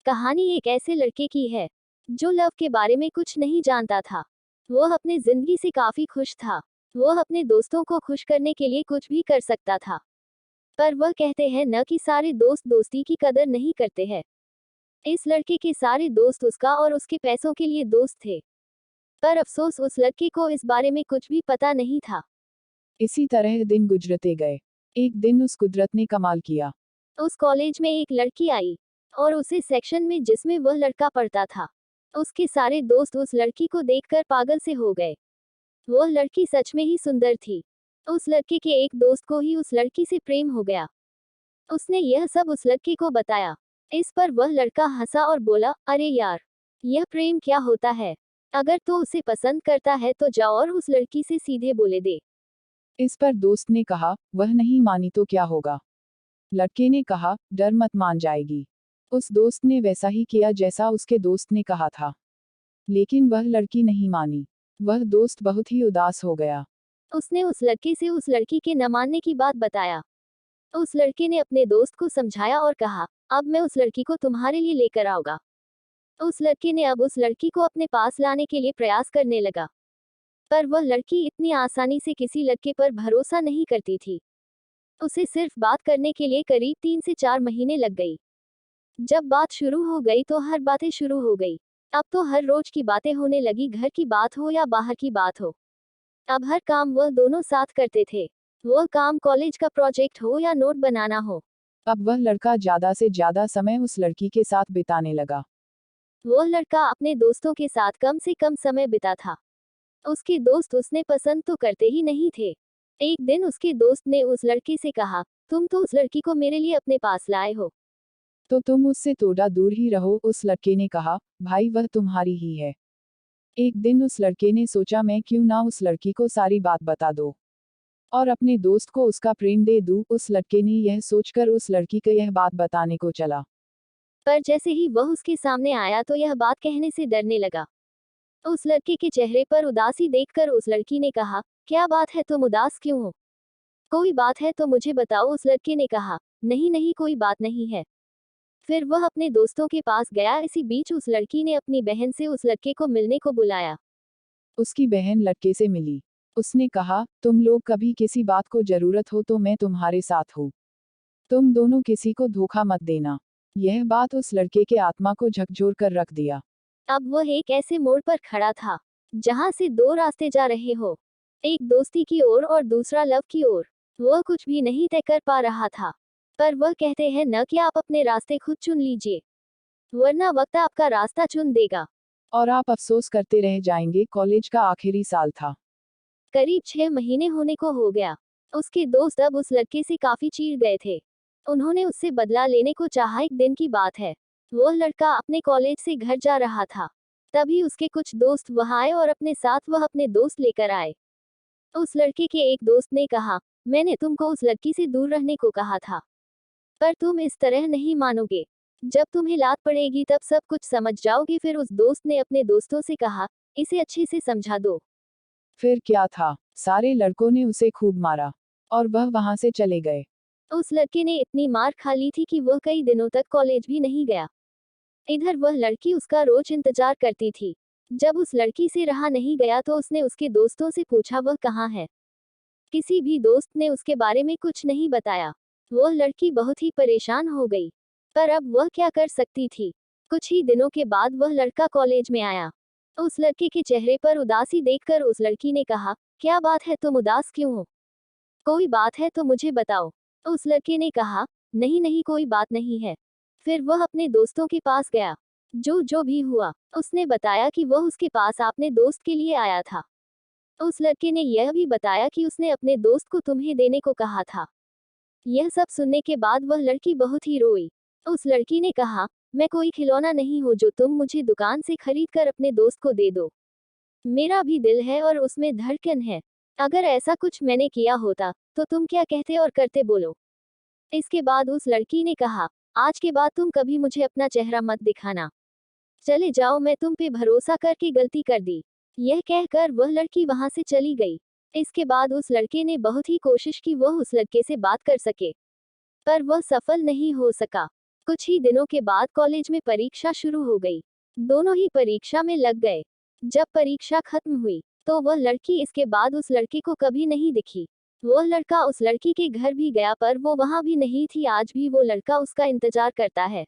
कहानी एक ऐसे लड़के की है जो लव के बारे में कुछ नहीं जानता था। वह अपनी जिंदगी से काफी खुश था। वह अपने दोस्तों को खुश करने के लिए कुछ भी कर सकता था। पर वह कहते हैं न कि सारे दोस्त दोस्ती की कदर नहीं करते हैं। इस लड़के के सारे दोस्त उसका और उसके पैसों के लिए दोस्त थे। पर अफसोस उस लड़के को इस बारे में कुछ भी पता नहीं था। इसी तरह दिन गुजरते गए। एक दिन उस कुदरत ने कमाल किया। उस कॉलेज में एक लड़की आई और उसे सेक्शन में जिसमें वह लड़का पढ़ता था, उसके सारे दोस्त उस लड़की को देखकर पागल से हो गए। वह लड़की सच में ही सुंदर थी। उस लड़के के एक दोस्त को ही उस लड़की से प्रेम हो गया। उसने यह सब उस लड़के को बताया। इस पर वह लड़का हंसा और बोला, अरे यार, यह प्रेम क्या होता है? अगर तो उसे पसंद करता है तो जाओ और उस लड़की से सीधे बोले दे। इस पर दोस्त ने कहा, वह नहीं मानी तो क्या होगा? लड़के ने कहा, डर मत, मान जाएगी। उस दोस्त ने वैसा ही किया जैसा उसके दोस्त ने कहा था। लेकिन वह लड़की नहीं मानी। वह दोस्त बहुत ही उदास हो गया। उसने उस लड़के से उस लड़की के न मानने की बात बताया। उस लड़के ने अपने दोस्त को समझाया और कहा, अब मैं उस लड़की को तुम्हारे लिए लेकर आऊंगा। उस लड़के ने अब उस लड़की को अपने पास लाने के लिए प्रयास करने लगा। पर वह लड़की इतनी आसानी से किसी लड़के पर भरोसा नहीं करती थी। उसे सिर्फ बात करने के लिए करीब 3 से 4 महीने लग गई। जब बात शुरू हो गई तो हर बातें शुरू हो गई। अब तो हर रोज की बातें होने लगी, घर की बात हो या बाहर की बात हो। अब हर काम वह दोनों साथ करते थे। वह काम कॉलेज का प्रोजेक्ट हो या नोट बनाना हो। अब वह लड़का ज्यादा से ज्यादा समय उस लड़की के साथ बिताने लगा। वह लड़का अपने दोस्तों के साथ कम से कम समय बिता था। उसके दोस्त उसने पसंद तो करते ही नहीं थे। एक दिन उसके दोस्त ने उस लड़के से कहा, तुम तो उस लड़की को मेरे लिए अपने पास लाए हो। तो तुम उससे थोड़ा दूर ही रहो, उस लड़के ने कहा, भाई वह तुम्हारी ही है। एक दिन उस लड़के ने सोचा, मैं क्यों ना उस लड़की को सारी बात बता दो और अपने दोस्त को उसका प्रेम दे दूं। उस लड़के ने यह सोचकर उस लड़की को यह बात बताने को चला। पर जैसे ही वह उसके सामने आया तो यह बात कहने से डरने लगा। उस लड़के के चेहरे पर उदासी देखकर उस लड़की ने कहा, क्या बात है, तुम उदास क्यों हो? कोई बात है तो मुझे बताओ। उस लड़के ने कहा, नहीं नहीं, कोई बात नहीं है। फिर वह अपने दोस्तों के पास गया। इसी बीच उस लड़की ने अपनी बहन से उस लड़के को मिलने को बुलाया। उसकी बहन लड़के से मिली। उसने कहा, तुम लोग कभी किसी बात को जरूरत हो तो मैं तुम्हारे साथ हूँ। तुम दोनों किसी को धोखा मत देना। यह बात उस लड़के के आत्मा को झकझोर कर रख दिया। अब वह एक ऐसे मोड़ पर खड़ा था जहां से दो रास्ते जा रहे हो, एक दोस्ती की ओर और दूसरा लव की ओर। वह कुछ भी नहीं तय कर पा रहा था। पर वह कहते हैं न कि आप अपने रास्ते खुद चुन लीजिए, वरना वक्त आपका रास्ता चुन देगा। और आप अफसोस करते रह जाएंगे। कॉलेज का आखिरी साल था। करीब 6 महीने होने को हो गया। उसके दोस्त अब उस लड़के से काफी चिढ़ गए थे। उन्होंने उससे बदला लेने को चाहा। एक दिन की बात है, वह लड़का अपने कॉलेज से घर जा रहा था। तभी उसके कुछ दोस्त वहां आए और अपने साथ वह अपने दोस्त लेकर आए। उस लड़के के एक दोस्त ने कहा, मैंने तुमको उस लड़की से दूर रहने को कहा था, पर तुम इस तरह नहीं मानोगे। जब तुम्हें लात पड़ेगी तब सब कुछ समझ जाओगे। फिर उस दोस्त ने अपने दोस्तों से कहा, इसे अच्छे से समझा दो। फिर क्या था, सारे लड़कों ने उसे खूब मारा और वह वहां से चले गए। उस लड़के ने इतनी मार खा ली थी कि वह कई दिनों तक कॉलेज भी नहीं गया। इधर वह लड़की उसका रोज इंतजार करती थी। जब उस लड़की से रहा नहीं गया तो उसने उसके दोस्तों से पूछा, वह कहाँ है? किसी भी दोस्त ने उसके बारे में कुछ नहीं बताया। वह लड़की बहुत ही परेशान हो गई। पर अब वह क्या कर सकती थी? कुछ ही दिनों के बाद वह लड़का कॉलेज में आया। उस लड़के के चेहरे पर उदासी देखकर उस लड़की ने कहा, क्या बात है, तुम उदास क्यों हो? कोई बात है तो मुझे बताओ। उस लड़के ने कहा, नहीं नहीं, कोई बात नहीं है। फिर वह अपने दोस्तों के पास गया। जो जो भी हुआ उसने बताया कि वह उसके पास अपने दोस्त के लिए आया था। उस लड़के ने यह भी बताया कि उसने अपने दोस्त को तुम्हें देने को कहा था। यह सब सुनने के बाद वह लड़की बहुत ही रोई। उस लड़की ने कहा, मैं कोई खिलौना नहीं हूँ जो तुम मुझे दुकान से खरीद कर अपने दोस्त को दे दो। मेरा भी दिल है और उसमें धड़कन है। अगर ऐसा कुछ मैंने किया होता तो तुम क्या कहते और करते, बोलो। इसके बाद उस लड़की ने कहा, आज के बाद तुम कभी मुझे अपना चेहरा मत दिखाना। चले जाओ, मैं तुम पे भरोसा करके गलती कर दी। यह कहकर वह लड़की वहां से चली गई। इसके बाद उस लड़के ने बहुत ही कोशिश की वह उस लड़के से बात कर सके, पर वह सफल नहीं हो सका। कुछ ही दिनों के बाद कॉलेज में परीक्षा शुरू हो गई। दोनों ही परीक्षा में लग गए। जब परीक्षा खत्म हुई तो वह लड़की इसके बाद उस लड़के को कभी नहीं दिखी। वह लड़का उस लड़की के घर भी गया पर वो वहां भी नहीं थी। आज भी वो लड़का उसका इंतजार करता है।